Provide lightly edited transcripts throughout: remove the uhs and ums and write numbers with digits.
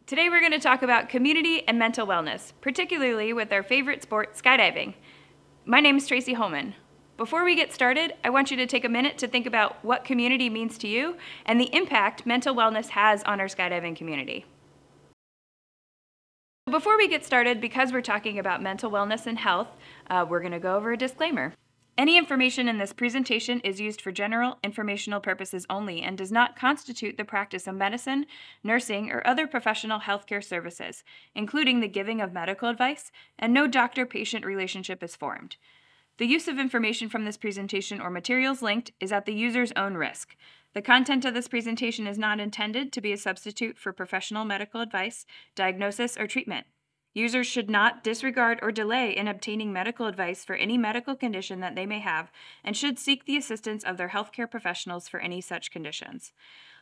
Today we're going to talk about community and mental wellness, particularly with our favorite sport, skydiving. My name is Tracy Holman. Before we get started, I want you to take a minute to think about what community means to you and the impact mental wellness has on our skydiving community. Before we get started, because we're talking about mental wellness and health, we're going to go over a disclaimer. Any information in this presentation is used for general informational purposes only and does not constitute the practice of medicine, nursing, or other professional healthcare services, including the giving of medical advice, and no doctor-patient relationship is formed. The use of information from this presentation or materials linked is at the user's own risk. The content of this presentation is not intended to be a substitute for professional medical advice, diagnosis, or treatment. Users should not disregard or delay in obtaining medical advice for any medical condition that they may have and should seek the assistance of their healthcare professionals for any such conditions.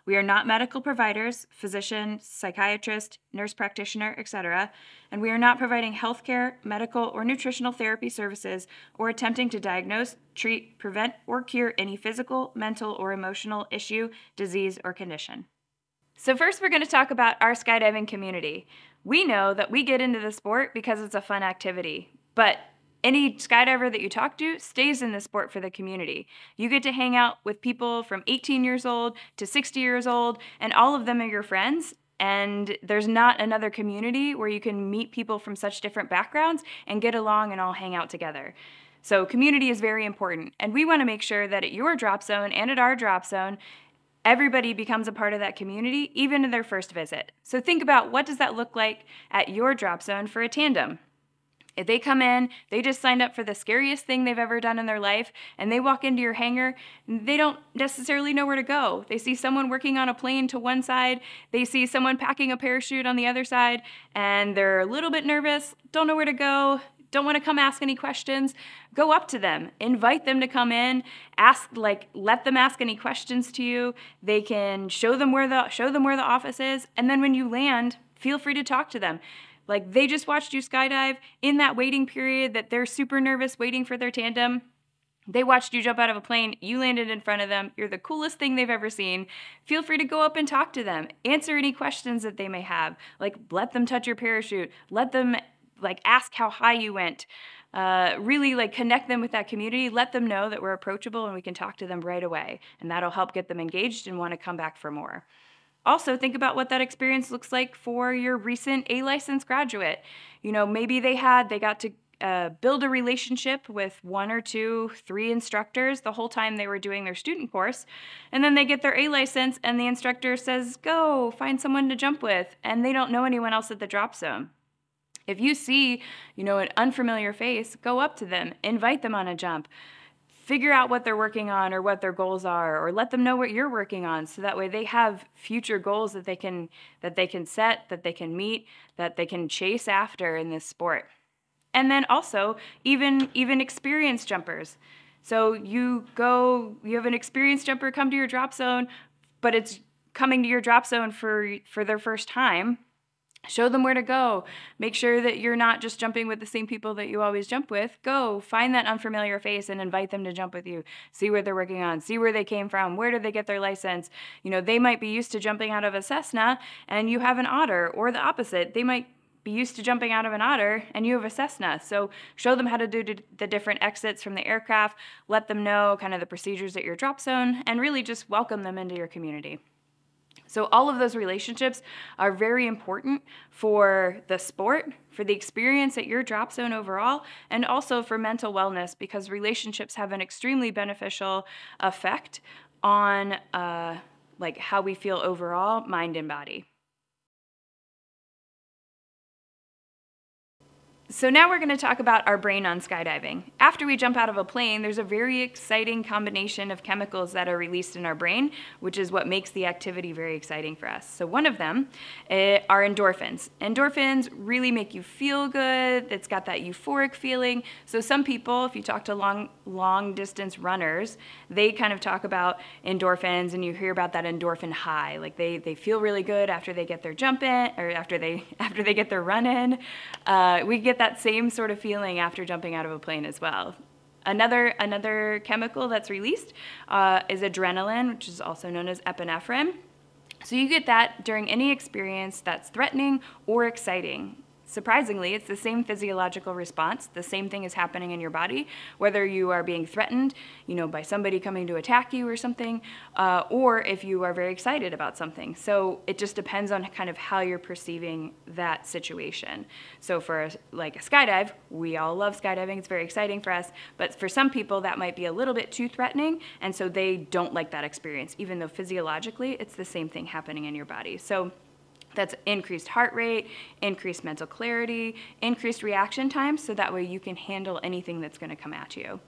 We are not medical providers, physician, psychiatrist, nurse practitioner, etc., and we are not providing healthcare, medical, or nutritional therapy services or attempting to diagnose, treat, prevent, or cure any physical, mental, or emotional issue, disease, or condition. So first we're going to talk about our skydiving community. We know that we get into the sport because it's a fun activity, but any skydiver that you talk to stays in the sport for the community. You get to hang out with people from 18 years old to 60 years old, and all of them are your friends, and there's not another community where you can meet people from such different backgrounds and get along and all hang out together. So community is very important, and we want to make sure that at your drop zone and at our drop zone, everybody becomes a part of that community, even in their first visit. So think about what does that look like at your drop zone for a tandem. If they come in, they just signed up for the scariest thing they've ever done in their life, and they walk into your hangar, they don't necessarily know where to go. They see someone working on a plane to one side, they see someone packing a parachute on the other side, and they're a little bit nervous, don't know where to go, don't want to come ask any questions. Go up to them, invite them to come in, let them ask any questions to you. They can show them where the office is, and then when you land, feel free to talk to them. Like they just watched you skydive in that waiting period that they're super nervous waiting for their tandem. They watched you jump out of a plane, you landed in front of them, you're the coolest thing they've ever seen. Feel free to go up and talk to them, answer any questions that they may have, like let them touch your parachute, let them ask how high you went. Really connect them with that community, let them know that we're approachable and we can talk to them right away, and that'll help get them engaged and want to come back for more. Also, think about what that experience looks like for your recent A-license graduate. You know, maybe they got to build a relationship with 1 or 2, 3 instructors the whole time they were doing their student course, and then they get their A-license and the instructor says, go, find someone to jump with, and they don't know anyone else at the drop zone. If you see, an unfamiliar face, go up to them, invite them on a jump. Figure out what they're working on or what their goals are, or let them know what you're working on so that way they have future goals that they can set, that they can meet, that they can chase after in this sport. And then also even experienced jumpers. So you have an experienced jumper come to your drop zone, but it's coming to your drop zone for their first time. Show them where to go. Make sure that you're not just jumping with the same people that you always jump with. Go find that unfamiliar face and invite them to jump with you. See what they're working on. See where they came from. Where did they get their license? They might be used to jumping out of a Cessna and you have an Otter, or the opposite. They might be used to jumping out of an Otter and you have a Cessna. So show them how to do the different exits from the aircraft. Let them know kind of the procedures at your drop zone and really just welcome them into your community. So all of those relationships are very important for the sport, for the experience at your drop zone overall, and also for mental wellness, because relationships have an extremely beneficial effect on how we feel overall, mind and body. So now we're going to talk about our brain on skydiving. After we jump out of a plane, there's a very exciting combination of chemicals that are released in our brain, which is what makes the activity very exciting for us. So one of them are endorphins. Endorphins really make you feel good. It's got that euphoric feeling. So some people, if you talk to long distance runners, they kind of talk about endorphins, and you hear about that endorphin high. Like they feel really good after they get their jump in, or after they get their run in. We get that same sort of feeling after jumping out of a plane as well. Another chemical that's released is adrenaline, which is also known as epinephrine. So you get that during any experience that's threatening or exciting. Surprisingly, it's the same physiological response. The same thing is happening in your body, whether you are being threatened, by somebody coming to attack you or something, or if you are very excited about something. So it just depends on kind of how you're perceiving that situation. So for like a skydive, we all love skydiving. It's very exciting for us. But for some people, that might be a little bit too threatening, and so they don't like that experience, even though physiologically it's the same thing happening in your body. So that's increased heart rate, increased mental clarity, increased reaction time, so that way you can handle anything that's going to come at you.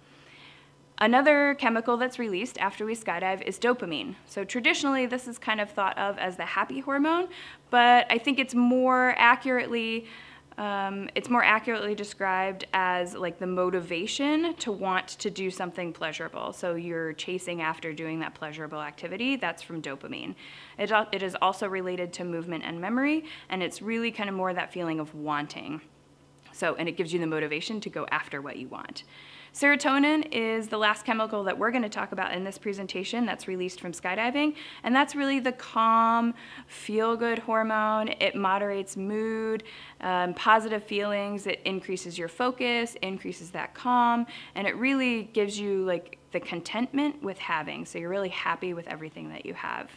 Another chemical that's released after we skydive is dopamine. So traditionally, this is kind of thought of as the happy hormone, but I think it's more accurately described as like the motivation to want to do something pleasurable. So you're chasing after doing that pleasurable activity. That's from dopamine. It is also related to movement and memory, and it's really kind of more that feeling of wanting. And it gives you the motivation to go after what you want. Serotonin is the last chemical that we're going to talk about in this presentation that's released from skydiving, and that's really the calm, feel-good hormone. It moderates mood, positive feelings. It increases your focus, increases that calm, and it really gives you like the contentment with having. So you're really happy with everything that you have.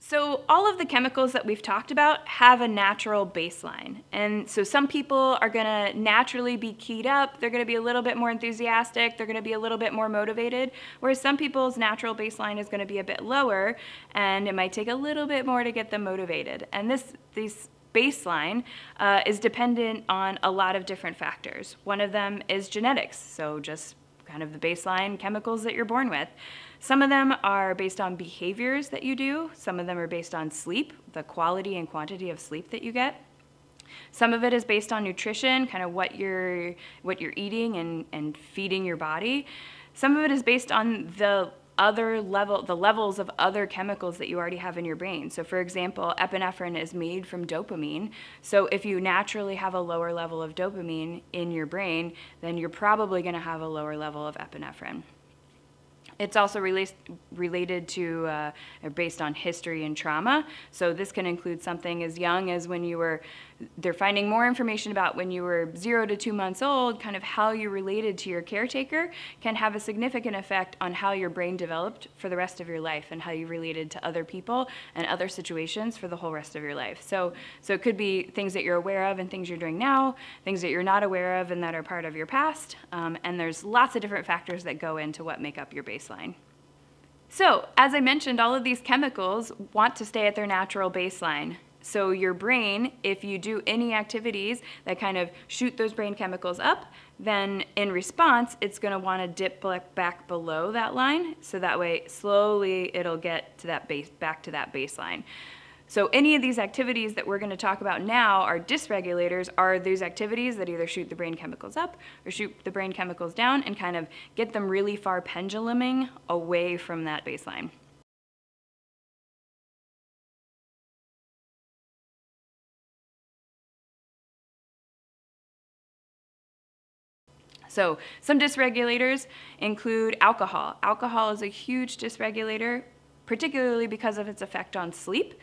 So all of the chemicals that we've talked about have a natural baseline. And so some people are going to naturally be keyed up, they're going to be a little bit more enthusiastic, they're going to be a little bit more motivated, whereas some people's natural baseline is going to be a bit lower, and it might take a little bit more to get them motivated. And this baseline is dependent on a lot of different factors. One of them is genetics, so just kind of the baseline chemicals that you're born with. Some of them are based on behaviors that you do. Some of them are based on sleep, the quality and quantity of sleep that you get. Some of it is based on nutrition, kind of what you're eating and feeding your body. Some of it is based on the levels of other chemicals that you already have in your brain. So for example, epinephrine is made from dopamine. So if you naturally have a lower level of dopamine in your brain, then you're probably going to have a lower level of epinephrine. It's also related to, or based on history and trauma. So this can include something as young as they're finding more information about when you were 0 to 2 months old, kind of how you related to your caretaker can have a significant effect on how your brain developed for the rest of your life and how you related to other people and other situations for the whole rest of your life. So it could be things that you're aware of and things you're doing now, things that you're not aware of and that are part of your past, and there's lots of different factors that go into what make up your baseline. So, as I mentioned, all of these chemicals want to stay at their natural baseline. So your brain, if you do any activities that kind of shoot those brain chemicals up, then in response, it's going to want to dip back below that line. So that way, slowly, it'll get to that back to that baseline. So any of these activities that we're going to talk about now are dysregulators, are those activities that either shoot the brain chemicals up or shoot the brain chemicals down and kind of get them really far penduluming away from that baseline. So some dysregulators include alcohol. Alcohol is a huge dysregulator, particularly because of its effect on sleep.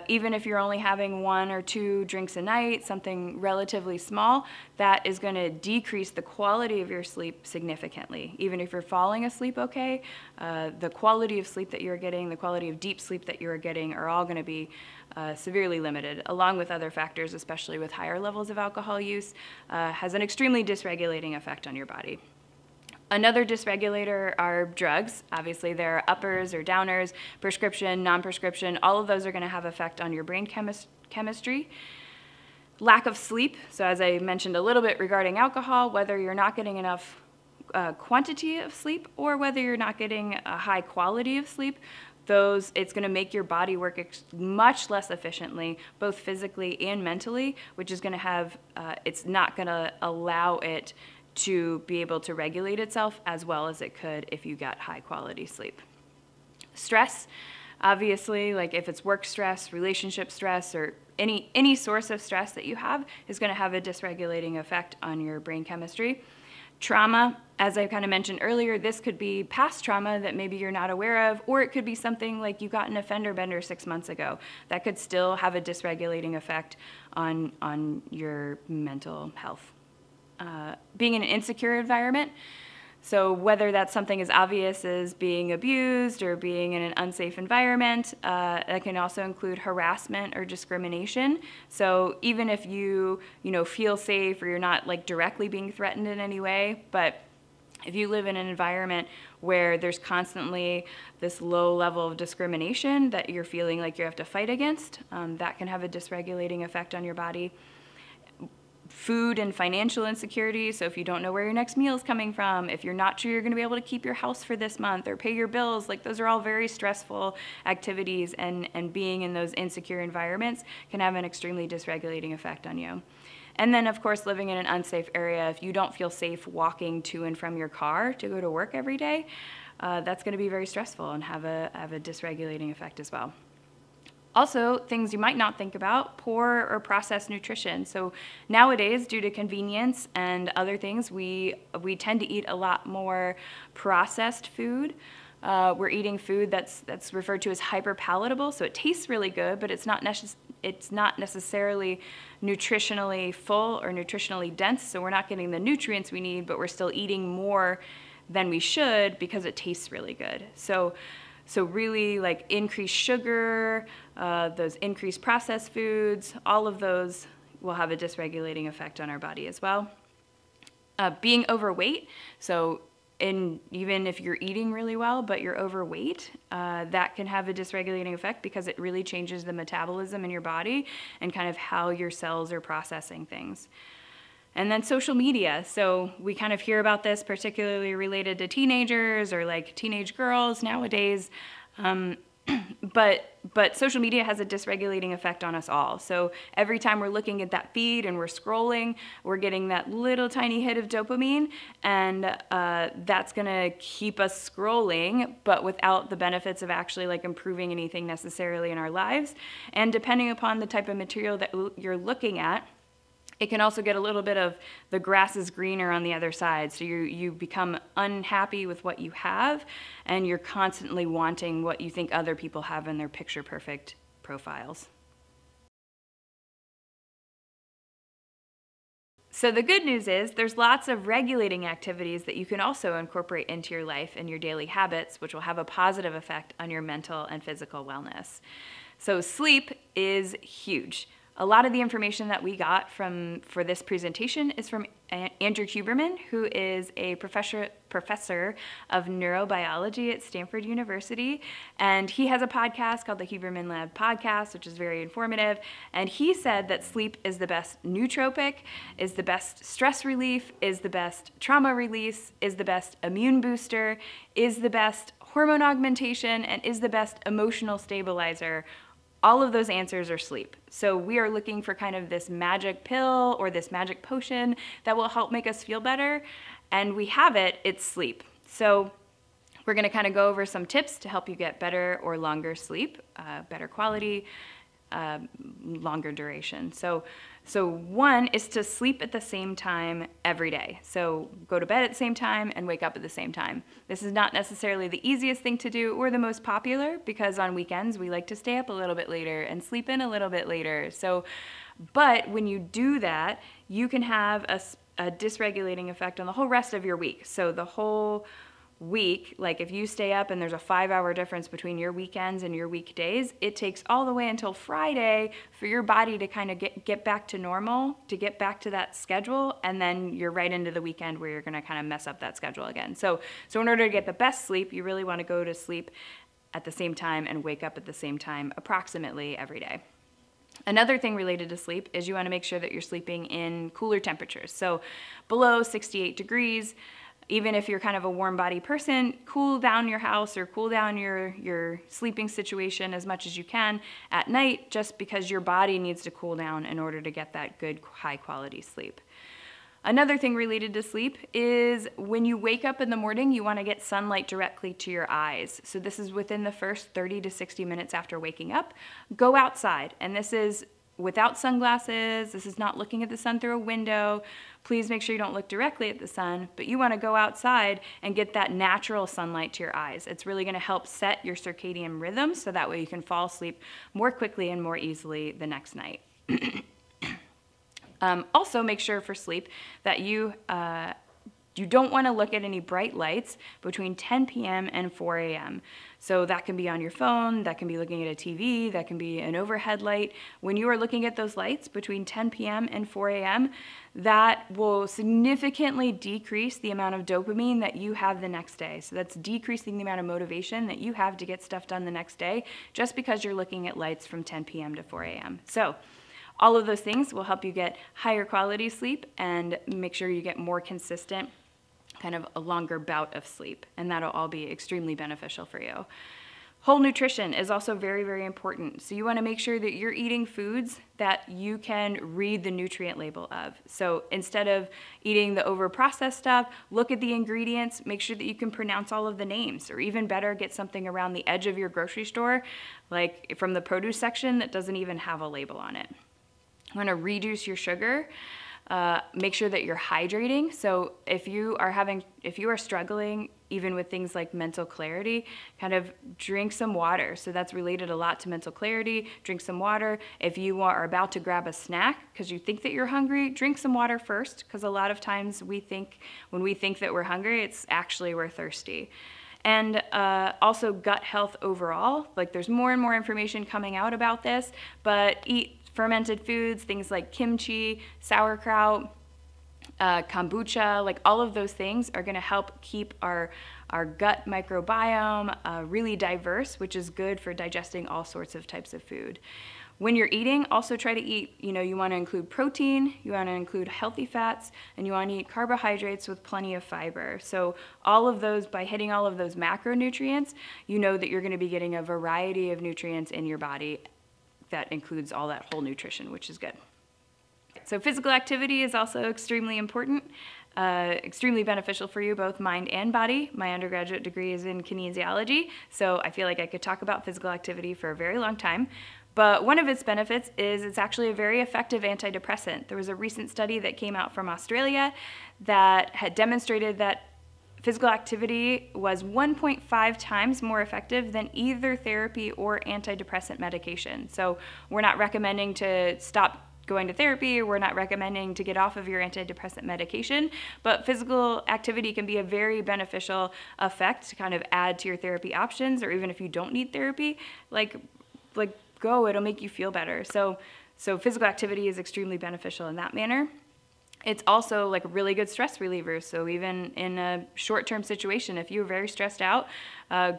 Even if you're only having 1 or 2 drinks a night, something relatively small, that is going to decrease the quality of your sleep significantly. Even if you're falling asleep okay, the quality of sleep that you're getting, the quality of deep sleep that you're getting are all going to be severely limited, along with other factors, especially with higher levels of alcohol use, has an extremely dysregulating effect on your body. Another dysregulator are drugs. Obviously, there are uppers or downers, prescription, non-prescription. All of those are going to have effect on your brain chemistry. Lack of sleep. So as I mentioned a little bit regarding alcohol, whether you're not getting enough quantity of sleep or whether you're not getting a high quality of sleep, it's going to make your body work much less efficiently, both physically and mentally, which is going to have, it's not going to allow it to be able to regulate itself as well as it could if you got high quality sleep. Stress, obviously, like if it's work stress, relationship stress, or any source of stress that you have is going to have a dysregulating effect on your brain chemistry. Trauma, as I kind of mentioned earlier, this could be past trauma that maybe you're not aware of, or it could be something like you got in a fender bender 6 months ago. That could still have a dysregulating effect on your mental health. Being in an insecure environment, so whether that's something as obvious as being abused or being in an unsafe environment, that can also include harassment or discrimination. So even if you feel safe or you're not like directly being threatened in any way, but if you live in an environment where there's constantly this low level of discrimination that you're feeling like you have to fight against, that can have a dysregulating effect on your body. Food and financial insecurity, so if you don't know where your next meal is coming from, if you're not sure you're going to be able to keep your house for this month or pay your bills, like those are all very stressful activities, and being in those insecure environments can have an extremely dysregulating effect on you. And then, of course, living in an unsafe area, if you don't feel safe walking to and from your car to go to work every day, that's going to be very stressful and have a dysregulating effect as well. Also, things you might not think about, poor or processed nutrition. So nowadays, due to convenience and other things, we tend to eat a lot more processed food. We're eating food that's referred to as hyperpalatable, so it tastes really good, but it's not necessarily nutritionally full or nutritionally dense, so we're not getting the nutrients we need, but we're still eating more than we should because it tastes really good. So really, like, increased sugar, those increased processed foods, all of those will have a dysregulating effect on our body as well. Being overweight, so even if you're eating really well but you're overweight, that can have a dysregulating effect because it really changes the metabolism in your body and kind of how your cells are processing things. And then social media. So we kind of hear about this, particularly related to teenagers or like teenage girls nowadays. But social media has a dysregulating effect on us all. So every time we're looking at that feed and we're scrolling, we're getting that little tiny hit of dopamine, and that's gonna keep us scrolling, but without the benefits of actually like improving anything necessarily in our lives. And depending upon the type of material that you're looking at, it can also get a little bit of the grass is greener on the other side. So you become unhappy with what you have, and you're constantly wanting what you think other people have in their picture perfect profiles. So the good news is there's lots of regulating activities that you can also incorporate into your life and your daily habits, which will have a positive effect on your mental and physical wellness. So sleep is huge. A lot of the information that we got for this presentation is from Andrew Huberman, who is a professor of neurobiology at Stanford University. And he has a podcast called the Huberman Lab Podcast, which is very informative. And he said that sleep is the best nootropic, is the best stress relief, is the best trauma release, is the best immune booster, is the best hormone augmentation, and is the best emotional stabilizer. All of those answers are sleep. So we are looking for kind of this magic pill or this magic potion that will help make us feel better, and we have it, it's sleep. So we're gonna kind of go over some tips to help you get better or longer sleep, better quality, longer duration. So one is to sleep at the same time every day. So go to bed at the same time and wake up at the same time. This is not necessarily the easiest thing to do or the most popular, because on weekends we like to stay up a little bit later and sleep in a little bit later. But when you do that, you can have a dysregulating effect on the whole rest of your week. So the whole week, like if you stay up and there's a 5-hour difference between your weekends and your weekdays, it takes all the way until Friday for your body to kind of get back to normal, to get back to that schedule, and then you're right into the weekend where you're going to kind of mess up that schedule again. So in order to get the best sleep, you really want to go to sleep at the same time and wake up at the same time approximately every day. Another thing related to sleep is you want to make sure that you're sleeping in cooler temperatures. So below 68 degrees, even if you're kind of a warm body person, cool down your house or cool down your sleeping situation as much as you can at night, just because your body needs to cool down in order to get that good high quality sleep. Another thing related to sleep is when you wake up in the morning, you want to get sunlight directly to your eyes. So this is within the first 30 to 60 minutes after waking up. Go outside, and this is without sunglasses. This is not looking at the sun through a window. Please make sure you don't look directly at the sun, but you want to go outside and get that natural sunlight to your eyes. It's really going to help set your circadian rhythm so that way you can fall asleep more quickly and more easily the next night. Also, make sure for sleep that you don't want to look at any bright lights between 10 p.m. and 4 a.m. So that can be on your phone, that can be looking at a TV, that can be an overhead light. When you are looking at those lights between 10 p.m. and 4 a.m., that will significantly decrease the amount of dopamine that you have the next day. So that's decreasing the amount of motivation that you have to get stuff done the next day just because you're looking at lights from 10 p.m. to 4 a.m. So all of those things will help you get higher quality sleep and make sure you get more consistent, kind of a longer bout of sleep, and that'll all be extremely beneficial for you. Whole nutrition is also very, very important. So you want to make sure that you're eating foods that you can read the nutrient label of. So instead of eating the over-processed stuff, look at the ingredients, make sure that you can pronounce all of the names, or even better, get something around the edge of your grocery store, like from the produce section that doesn't even have a label on it. You want to reduce your sugar. Make sure that you're hydrating. So if you are struggling even with things like mental clarity, kind of drink some water. So that's related a lot to mental clarity. Drink some water. If you are about to grab a snack because you think that you're hungry, drink some water first, because a lot of times when we think that we're hungry, it's actually we're thirsty. And also gut health overall. Like, there's more and more information coming out about this, but eat fermented foods, things like kimchi, sauerkraut, kombucha, like all of those things are going to help keep our gut microbiome really diverse, which is good for digesting all sorts of types of food. When you're eating, also try to eat, you want to include protein, you want to include healthy fats, and you want to eat carbohydrates with plenty of fiber. So all of those, by hitting all of those macronutrients, you know that you're going to be getting a variety of nutrients in your body that includes all that whole nutrition, which is good. So physical activity is also extremely important, extremely beneficial for you, both mind and body. My undergraduate degree is in kinesiology, so I feel like I could talk about physical activity for a very long time. But one of its benefits is it's actually a very effective antidepressant. There was a recent study that came out from Australia that had demonstrated that physical activity was 1.5 times more effective than either therapy or antidepressant medication. So we're not recommending to stop going to therapy, or we're not recommending to get off of your antidepressant medication, but physical activity can be a very beneficial effect to kind of add to your therapy options, or even if you don't need therapy, like go, it'll make you feel better. So physical activity is extremely beneficial in that manner. It's also like a really good stress reliever. So even in a short-term situation, if you're very stressed out,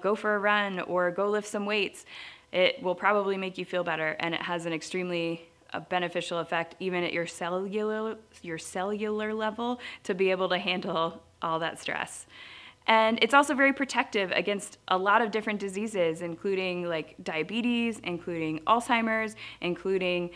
go for a run or go lift some weights. It will probably make you feel better, and it has an extremely beneficial effect even at your cellular level to be able to handle all that stress. And it's also very protective against a lot of different diseases, including like diabetes, including Alzheimer's, including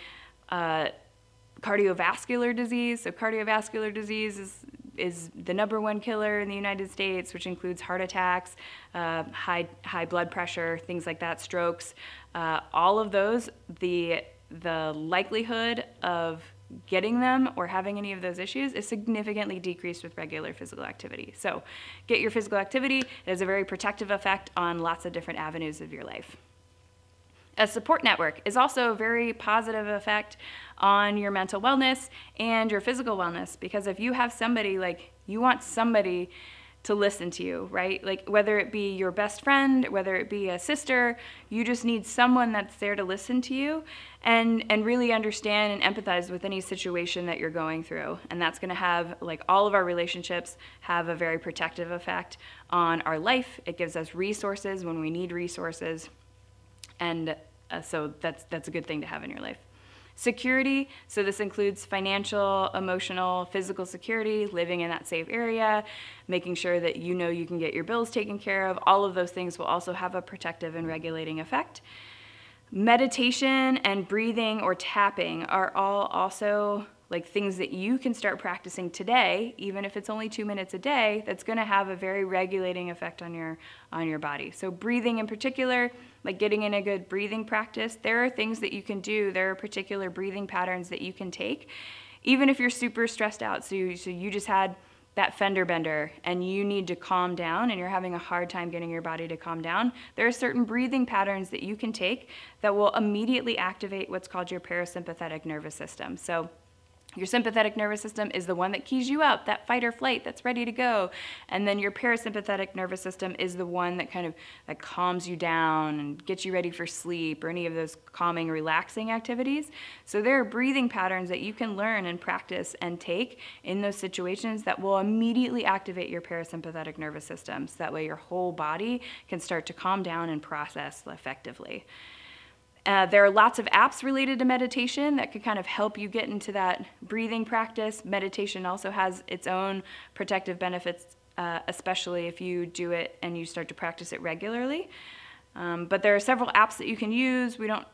cardiovascular disease. So cardiovascular disease is the #1 killer in the United States, which includes heart attacks, high blood pressure, things like that, strokes. All of those, the likelihood of getting them or having any of those issues is significantly decreased with regular physical activity. So get your physical activity. It has a very protective effect on lots of different avenues of your life. A support network is also a very positive effect on your mental wellness and your physical wellness, because if you have somebody, like, you want somebody to listen to you, right? Like, whether it be your best friend, whether it be a sister, you just need someone that's there to listen to you and really understand and empathize with any situation that you're going through. And that's gonna have, like, all of our relationships have a very protective effect on our life. It gives us resources when we need resources. And so that's a good thing to have in your life. Security, so this includes financial, emotional, physical security, living in that safe area, making sure that you know you can get your bills taken care of. All of those things will also have a protective and regulating effect. Meditation and breathing or tapping are all also like things that you can start practicing today, even if it's only 2 minutes a day, that's gonna have a very regulating effect on your body. So breathing in particular, like getting in a good breathing practice, there are things that you can do. There are particular breathing patterns that you can take, even if you're super stressed out. So you just had that fender bender and you need to calm down and you're having a hard time getting your body to calm down. There are certain breathing patterns that you can take that will immediately activate what's called your parasympathetic nervous system. So your sympathetic nervous system is the one that keys you up, that fight or flight that's ready to go. And then your parasympathetic nervous system is the one that kind of that calms you down and gets you ready for sleep or any of those calming, relaxing activities. So there are breathing patterns that you can learn and practice and take in those situations that will immediately activate your parasympathetic nervous system. So that way your whole body can start to calm down and process effectively. There are lots of apps related to meditation that could kind of help you get into that breathing practice. Meditation also has its own protective benefits, especially if you do it and you start to practice it regularly. But there are several apps that you can use. We don't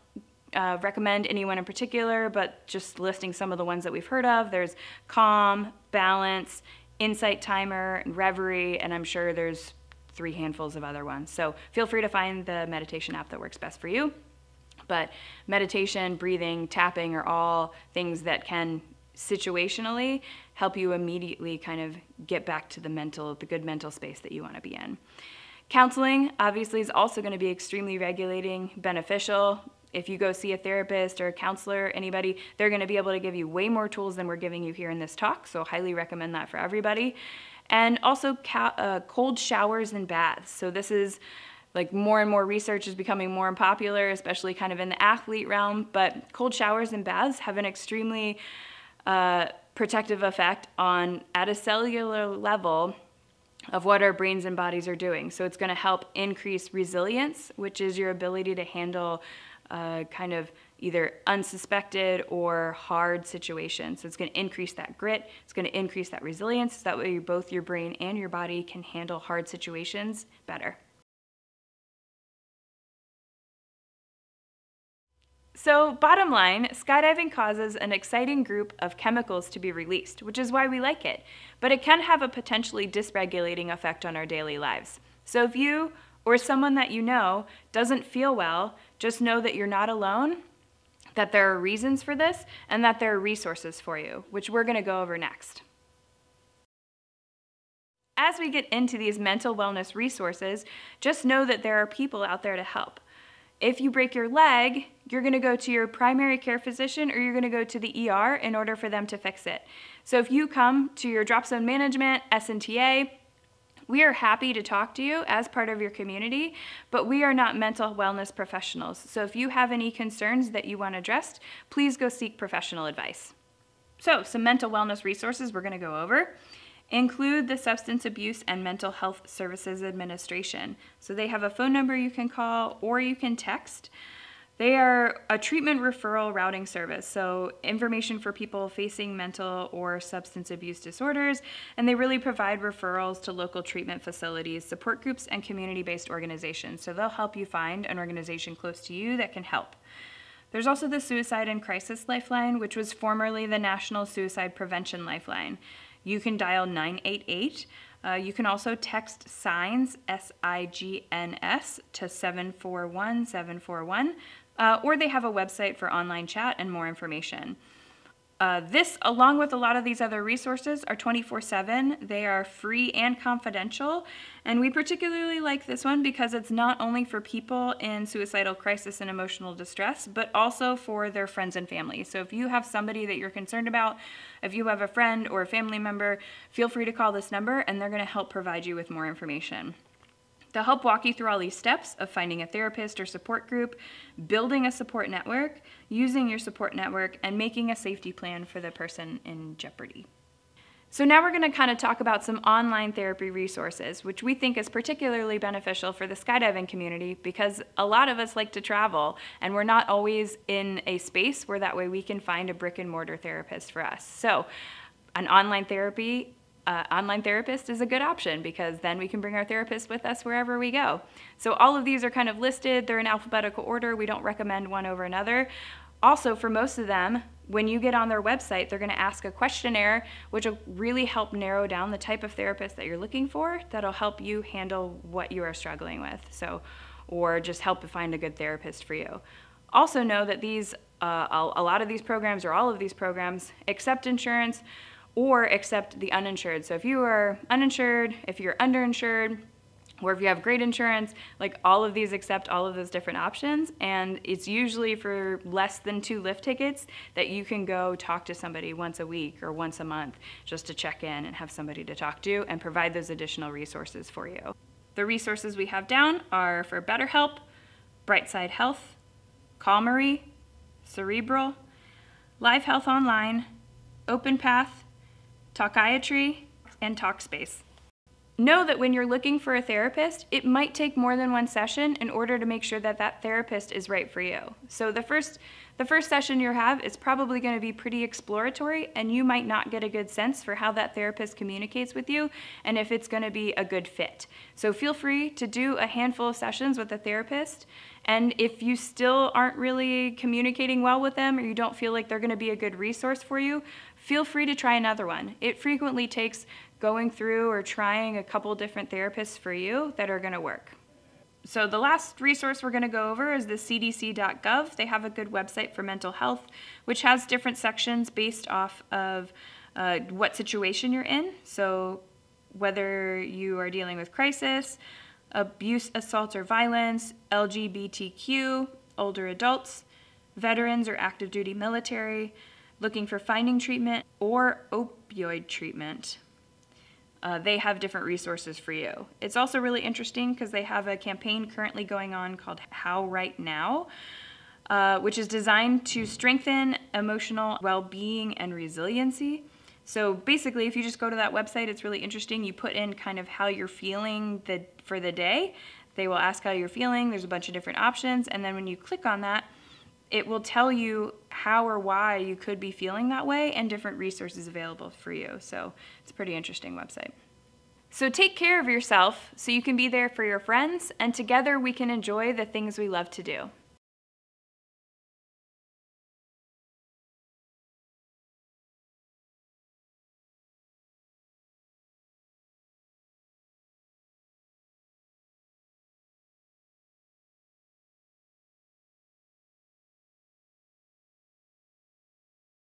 recommend anyone in particular, but just listing some of the ones that we've heard of. There's Calm, Balance, Insight Timer, and Reverie, and I'm sure there's 3 handfuls of other ones. So feel free to find the meditation app that works best for you. But meditation, breathing, tapping are all things that can situationally help you immediately kind of get back to the good mental space that you want to be in. Counseling obviously is also going to be extremely regulating, beneficial. If you go see a therapist or a counselor, anybody, they're going to be able to give you way more tools than we're giving you here in this talk, so highly recommend that for everybody. And also cold showers and baths. So this is like more and more research is becoming more popular, especially kind of in the athlete realm, but cold showers and baths have an extremely protective effect at a cellular level of what our brains and bodies are doing. So it's going to help increase resilience, which is your ability to handle kind of either unsuspected or hard situations. So it's going to increase that grit, it's going to increase that resilience, so that way both your brain and your body can handle hard situations better. So bottom line, skydiving causes an exciting group of chemicals to be released, which is why we like it. But it can have a potentially dysregulating effect on our daily lives. So if you or someone that you know doesn't feel well, just know that you're not alone, that there are reasons for this, and that there are resources for you, which we're going to go over next. As we get into these mental wellness resources, just know that there are people out there to help. If you break your leg, you're going to go to your primary care physician or you're going to go to the ER in order for them to fix it. So if you come to your drop zone management, SNTA, we are happy to talk to you as part of your community, but we are not mental wellness professionals. So if you have any concerns that you want addressed, please go seek professional advice. So some mental wellness resources we're going to go over include the Substance Abuse and Mental Health Services Administration. So they have a phone number you can call or you can text. They are a treatment referral routing service, so information for people facing mental or substance abuse disorders, and they really provide referrals to local treatment facilities, support groups, and community-based organizations. So they'll help you find an organization close to you that can help. There's also the Suicide and Crisis Lifeline, which was formerly the National Suicide Prevention Lifeline. You can dial 988. You can also text SIGNS, S-I-G-N-S, to 741-741, or they have a website for online chat and more information. This, along with a lot of these other resources, are 24/7. They are free and confidential, and we particularly like this one because it's not only for people in suicidal crisis and emotional distress, but also for their friends and family. So if you have somebody that you're concerned about, if you have a friend or a family member, feel free to call this number and they're going to help provide you with more information. They'll help walk you through all these steps of finding a therapist or support group, building a support network, using your support network, and making a safety plan for the person in jeopardy. So now we're going to kind of talk about some online therapy resources, which we think is particularly beneficial for the skydiving community because a lot of us like to travel and we're not always in a space where that way we can find a brick and mortar therapist for us. So an online therapist is a good option because then we can bring our therapist with us wherever we go. So all of these are kind of listed. They're in alphabetical order. We don't recommend one over another. Also, for most of them, when you get on their website, they're going to ask a questionnaire, which will really help narrow down the type of therapist that you're looking for. That'll help you handle what you are struggling with. So or just help find a good therapist for you. Also know that a lot of these programs, or all of these programs, accept insurance or accept the uninsured. So if you are uninsured, if you're underinsured, or if you have great insurance, like all of these accept all of those different options, and it's usually for less than 2 lift tickets that you can go talk to somebody once a week or once a month just to check in and have somebody to talk to and provide those additional resources for you. The resources we have down are for BetterHelp, Brightside Health, Calmery, Cerebral, Live Health Online, OpenPath, Talkiatry, and Talkspace. Know that when you're looking for a therapist, it might take more than one session in order to make sure that that therapist is right for you. So the first session you have is probably going to be pretty exploratory, and you might not get a good sense for how that therapist communicates with you and if it's going to be a good fit. So feel free to do a handful of sessions with a therapist, and if you still aren't really communicating well with them, or you don't feel like they're going to be a good resource for you, feel free to try another one. It frequently takes going through or trying a couple different therapists for you that are going to work. So the last resource we're going to go over is the cdc.gov. They have a good website for mental health, which has different sections based off of what situation you're in. So whether you are dealing with crisis, abuse, assault, or violence, LGBTQ, older adults, veterans or active duty military, looking for finding treatment, or opioid treatment. They have different resources for you. It's also really interesting because they have a campaign currently going on called How Right Now, which is designed to strengthen emotional well-being and resiliency. So basically, if you just go to that website, it's really interesting. You put in kind of how you're feeling for the day. They will ask how you're feeling. There's a bunch of different options. And then when you click on that, it will tell you how or why you could be feeling that way and different resources available for you. So it's a pretty interesting website. So take care of yourself so you can be there for your friends, and together we can enjoy the things we love to do.